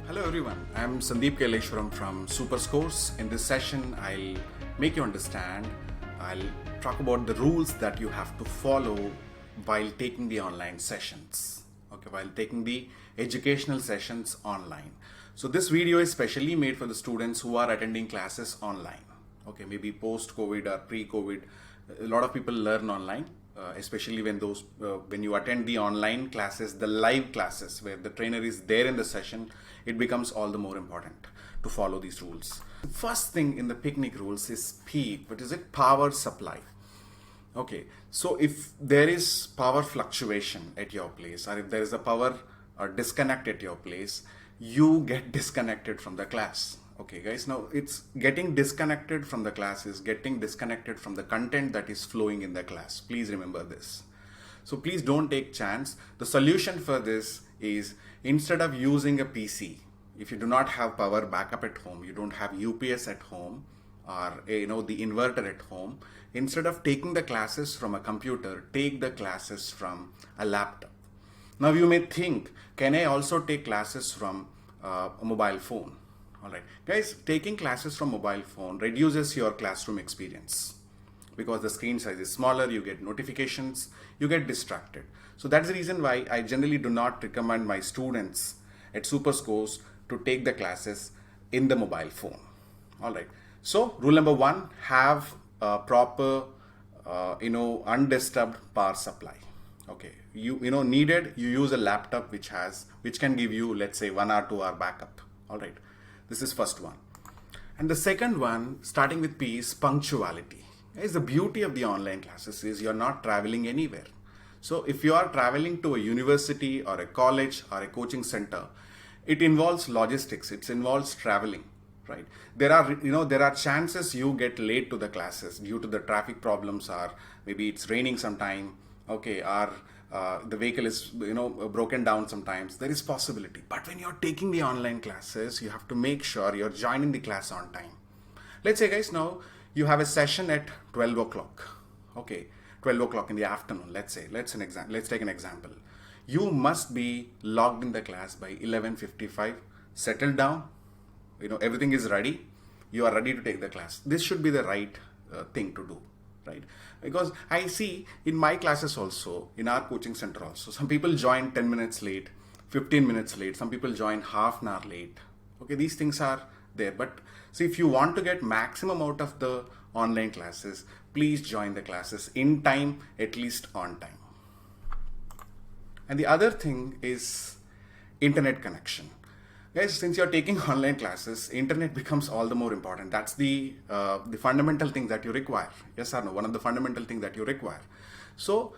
Hello everyone, I'm Sandeep Kaileshwaram from Superscores. In this session, I'll make you understand, I'll talk about the rules that you have to follow while taking the online sessions. Okay, while taking the educational sessions online. So this video is specially made for the students who are attending classes online. Okay, maybe post-COVID or pre-COVID, a lot of people learn online. Especially when you attend the online classes, the live classes where the trainer is there in the session, it becomes all the more important to follow these rules. First thing in the picnic rules is P. What is it? Power supply. Okay, so if there is power fluctuation at your place, or if there is a power disconnect at your place, you get disconnected from the class. Okay guys, now it's getting disconnected from the class is getting disconnected from the content that is flowing in the class. Please remember this. So please don't take chance. The solution for this is, instead of using a PC, if you do not have power backup at home, you don't have UPS at home, or the inverter at home, instead of taking the classes from a computer, take the classes from a laptop. Now you may think, can I also take classes from a mobile phone? Alright, guys, taking classes from mobile phone reduces your classroom experience because the screen size is smaller, you get notifications, you get distracted. So that's the reason why I generally do not recommend my students at Superscores to take the classes in the mobile phone. Alright, so rule number one, have a proper, undisturbed power supply. Okay, needed, you use a laptop which can give you, let's say, 1 or 2 hour backup. Alright. This is first one. And the second one, starting with P, is punctuality. Guys, the beauty of the online classes is you're not traveling anywhere. So if you are traveling to a university or a college or a coaching center, it involves logistics, it involves traveling, right? There are chances you get late to the classes due to the traffic problems, or maybe it's raining sometime, okay, or the vehicle is broken down sometimes. There is possibility. But when you're taking the online classes, you have to make sure you're joining the class on time. Let's say guys, now you have a session at 12 o'clock. Okay, 12 o'clock in the afternoon, let's say. Let's take an example. You must be logged in the class by 11:55, settled down, everything is ready, you are ready to take the class. This should be the right thing to do. Right? Because I see in my classes also, in our coaching center also, some people join 10 minutes late, 15 minutes late, some people join half an hour late. Okay, these things are there. But see, if you want to get maximum out of the online classes, please join the classes in time, at least on time. And the other thing is internet connection. Guys, since you're taking online classes, internet becomes all the more important. That's the fundamental thing that you require. Yes or no? One of the fundamental things that you require. So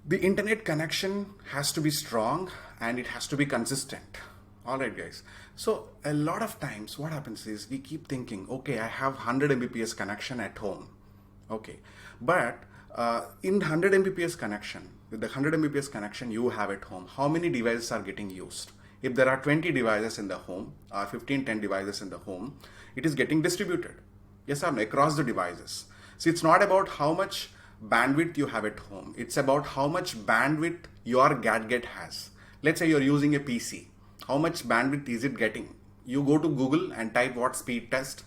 the internet connection has to be strong and it has to be consistent. All right, guys. So a lot of times what happens is we keep thinking, okay, I have 100 Mbps connection at home. Okay, but in 100 Mbps connection, with the 100 Mbps connection you have at home, how many devices are getting used? If there are 20 devices in the home, or 10 devices in the home, it is getting distributed. Yes or no? Across the devices. See, it's not about how much bandwidth you have at home. It's about how much bandwidth your gadget has. Let's say you're using a PC. How much bandwidth is it getting? You go to Google and type what speed test.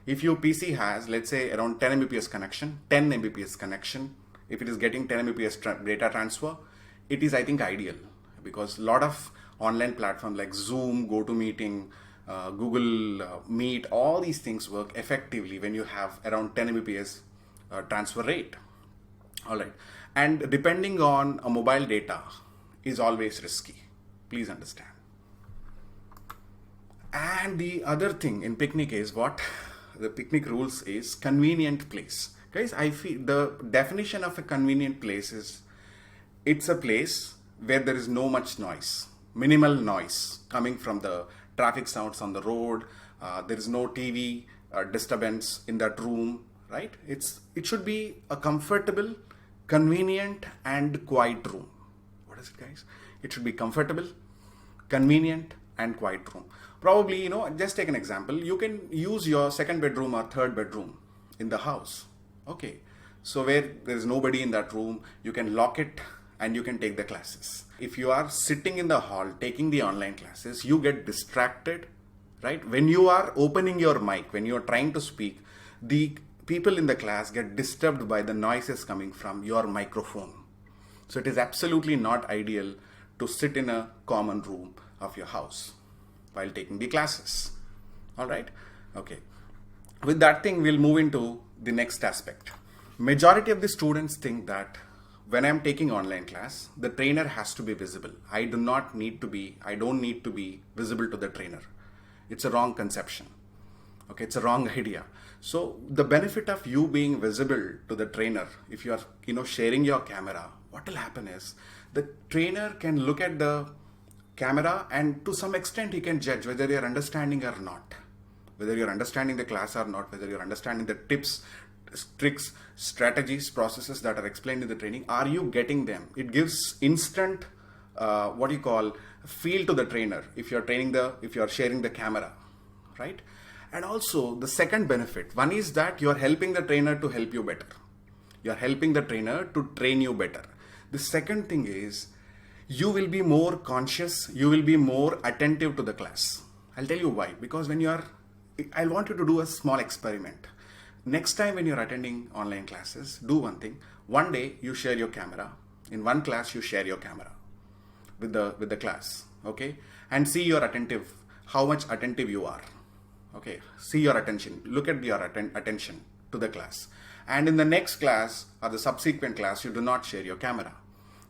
If your PC has, let's say, around 10 Mbps connection, 10 Mbps connection, if it is getting 10 Mbps data transfer, it is, I think, ideal. Because a lot of online platforms like Zoom, GoToMeeting, Google Meet, all these things work effectively when you have around 10 Mbps transfer rate. All right. And depending on a mobile data is always risky. Please understand. And the other thing in picnic is what? The picnic rules is convenient place. Guys, I feel the definition of a convenient place is it's a place where there is no much noise. Minimal noise coming from the traffic sounds on the road. There is no TV disturbance in that room, right? It should be a comfortable, convenient, and quiet room. What is it, guys? It should be comfortable, convenient, and quiet room. Probably, just take an example. You can use your second bedroom or third bedroom in the house. Okay. So where there is nobody in that room, you can lock it and you can take the classes. If you are sitting in the hall taking the online classes, you get distracted, right? When you are opening your mic, when you are trying to speak, the people in the class get disturbed by the noises coming from your microphone. So it is absolutely not ideal to sit in a common room of your house while taking the classes. All right? Okay. With that thing, we'll move into the next aspect. Majority of the students think that when I'm taking online class, the trainer has to be visible. I don't need to be visible to the trainer. It's a wrong conception. Okay, it's a wrong idea. So the benefit of you being visible to the trainer, if you are sharing your camera, what will happen is the trainer can look at the camera and to some extent he can judge whether you're understanding or not, whether you're understanding the class or not, whether you're understanding the tips, tricks, strategies, processes that are explained in the training. Are you getting them? It gives instant feel to the trainer if you're sharing the camera, right? And also the second benefit, one is that you're helping the trainer to help you better. You're helping the trainer to train you better. The second thing is you will be more conscious, you will be more attentive to the class. I'll tell you why. Because I want you to do a small experiment. Next time when you're attending online classes, do one thing. One day you share your camera. In one class you share your camera with the class, okay? And see your attentive, how much attentive you are. Okay, see your attention. Look at your attention to the class. And in the next class or the subsequent class, you do not share your camera.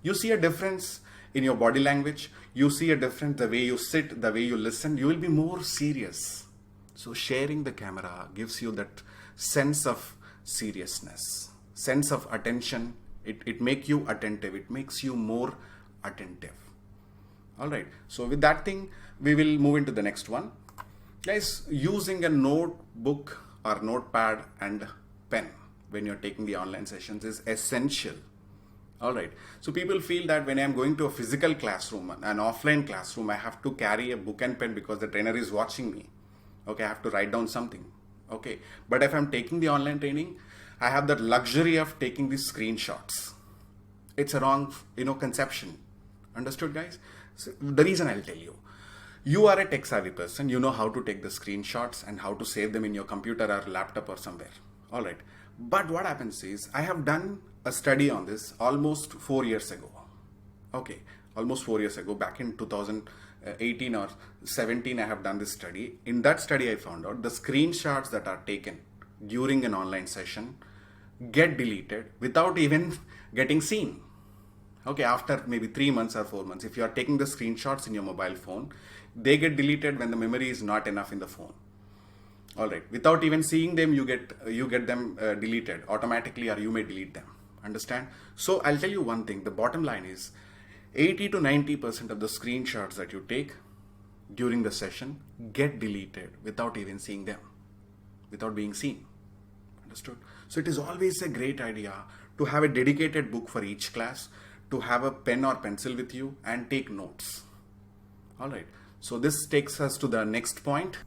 You see a difference in your body language. You see a difference the way you sit, the way you listen. You will be more serious. So sharing the camera gives you that sense of seriousness, sense of attention. It makes you attentive. It makes you more attentive. All right. So with that thing, we will move into the next one. Guys, using a notebook or notepad and pen when you're taking the online sessions is essential. All right. So people feel that when I'm going to a physical classroom, an offline classroom, I have to carry a book and pen because the trainer is watching me. Okay, I have to write down something. Okay. But if I'm taking the online training, I have that luxury of taking these screenshots. It's a wrong, conception. Understood, guys? So the reason I'll tell you. You are a tech savvy person. You know how to take the screenshots and how to save them in your computer or laptop or somewhere. All right. But what happens is I have done a study on this almost 4 years ago. Okay. Almost 4 years ago, back in 2018 or 17, I have done this study. In that study, I found out the screenshots that are taken during an online session get deleted without even getting seen. Okay, after maybe 3 months or 4 months, if you are taking the screenshots in your mobile phone, they get deleted when the memory is not enough in the phone. All right, without even seeing them, you get them deleted automatically, or you may delete them. Understand? So I'll tell you one thing. The bottom line is 80 to 90% of the screenshots that you take during the session get deleted without even seeing them, without being seen. Understood? So it is always a great idea to have a dedicated book for each class, to have a pen or pencil with you and take notes. All right. So this takes us to the next point.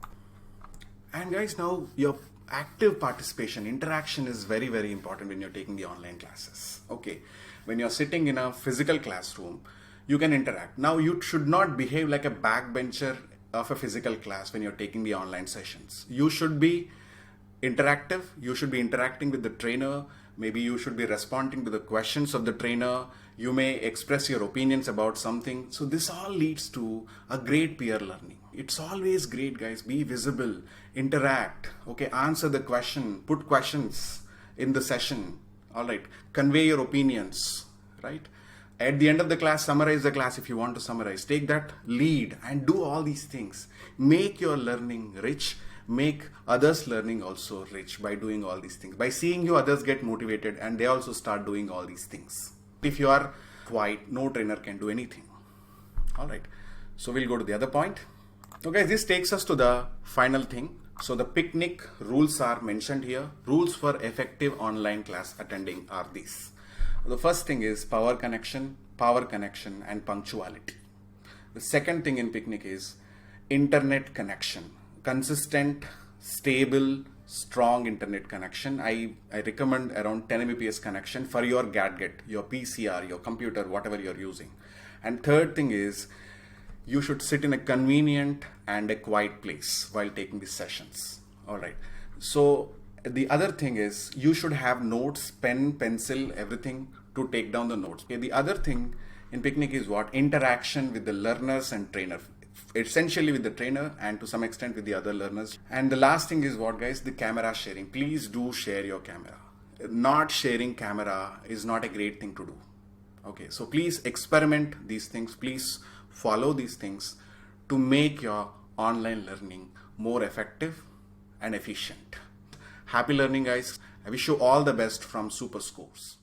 And guys, now your active participation, interaction is very, very important when you're taking the online classes. Okay. When you're sitting in a physical classroom, you can interact. Now you should not behave like a backbencher of a physical class when you're taking the online sessions. You should be interactive. You should be interacting with the trainer. Maybe you should be responding to the questions of the trainer. You may express your opinions about something. So this all leads to a great peer learning. It's always great, guys. Be visible, interact, okay, answer the question, put questions in the session. All right, convey your opinions, right? At the end of the class, summarize the class if you want to summarize. Take that lead and do all these things. Make your learning rich. Make others' learning also rich by doing all these things. By seeing you, others get motivated and they also start doing all these things. If you are quiet, no trainer can do anything. All right. So we'll go to the other point. Okay, this takes us to the final thing. So the picnic rules are mentioned here. Rules for effective online class attending are these. The first thing is power connection, and punctuality. The second thing in picnic is internet connection. Consistent, stable, strong internet connection. I recommend around 10 Mbps connection for your gadget, your PCR, your computer, whatever you're using. And third thing is, you should sit in a convenient and a quiet place while taking these sessions. All right. So the other thing is, you should have notes, pen, pencil, everything to take down the notes. Okay. The other thing in Picnic is what? Interaction with the learners and trainer. Essentially with the trainer and to some extent with the other learners. And the last thing is what, guys? The camera sharing. Please do share your camera. Not sharing camera is not a great thing to do. Okay, so please experiment these things. Please follow these things to make your online learning more effective and efficient. Happy learning, guys. I wish you all the best from Super Scores.